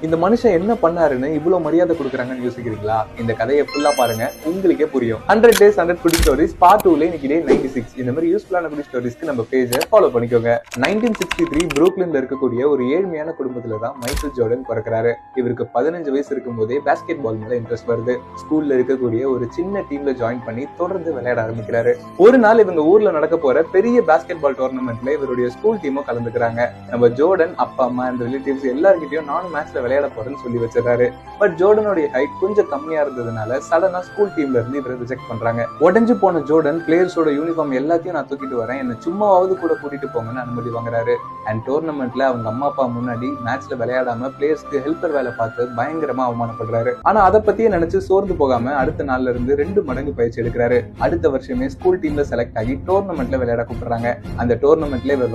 இந்த மனுஷன் என்ன பண்ணாருன்னு இவ்வளவு மரியாதை கொடுக்குறாங்கன்னு யோசிக்கிறீங்களா? இந்த கதையை ஃபுல்லா பாருங்க, உங்களுக்கே புரியும். 100 days 100 குடி ஸ்டோரிஸ் பார்ட் 2ல இன்னைக்கு டே 96. இந்த மாதிரி யூஸ்ஃபுல்லான குடி ஸ்டோரிஸ்க்கு நம்ம பேஜை ஃபாலோ பண்ணிக்கோங்க. 1963 புரூக்லின்ல இருக்கக்கூடிய ஒரு ஏழ்மையான குடும்பத்துல தான் மைக்கேல் ஜோர்டன் பிறக்கிறாரு. இவருக்கு 15 வயசு இருக்கும் போதே பாஸ்கெட் பால் மேல இன்ட்ரெஸ்ட் வருது. ஸ்கூல்ல இருக்கக்கூடிய ஒரு சின்ன டீம்ல ஜாயின் பண்ணி தொடர்ந்து விளையாட ஆரம்பிக்கிறாரு. ஒரு நாள் இவங்க ஊர்ல நடக்க போற பெரிய பாஸ்கெட் பால் டோர்னமெண்ட்ல இவருடைய ஸ்கூல் டீமும் கலந்துக்கிறாங்க. நம்ம ஜோர்டன் அப்பா அம்மா அண்ட் ரிலேட்டிவ்ஸ் எல்லார்கிட்டயும் நானும் மேட்ச்ல விளையாட போறேன்னு சொல்லி வச்சிருக்காரு. பட் ஜோர்டனுடைய ஹைட் கொஞ்சம் கம்மியா இருந்ததுனால சடனா ஸ்கூல் டீம்ல இருந்து இவரை ரிஜெக்ட் பண்றாங்க. உடஞ்சு போன ஜோர்டன் பிளேயர்ஸோட யூனிஃபார்ம் எல்லாத்தையும் நான் தூக்கிட்டு வரேன், என்ன சும்மாவது கூட கூட்டிட்டு போங்கன்னு அனுமதி வாங்குறாரு. அண்ட் டோர்னமெண்ட்ல அவங்க அம்மா அப்பா முன்னாடி மேட்ச்ல விளையாடாம பிளேயர்ஸ்க்கு ஹெல்ப்பர் வேலை பார்த்து பயங்கரமா அவமானப்படுறாரு. ஆனா அதை பத்தியே நினைச்சு சோர்ந்து போகாம அடுத்த நாள்ல இருந்து 2 மடங்கு பயிற்சி எடுக்கிறாரு. அடுத்த வருஷமே ஸ்கூல் டீம்ல செலக்ட் ஆகி டோர்னமெண்ட்ல விளையாட கூப்பிடுறாங்க. அந்த டோர்னமெண்ட்ல இவர்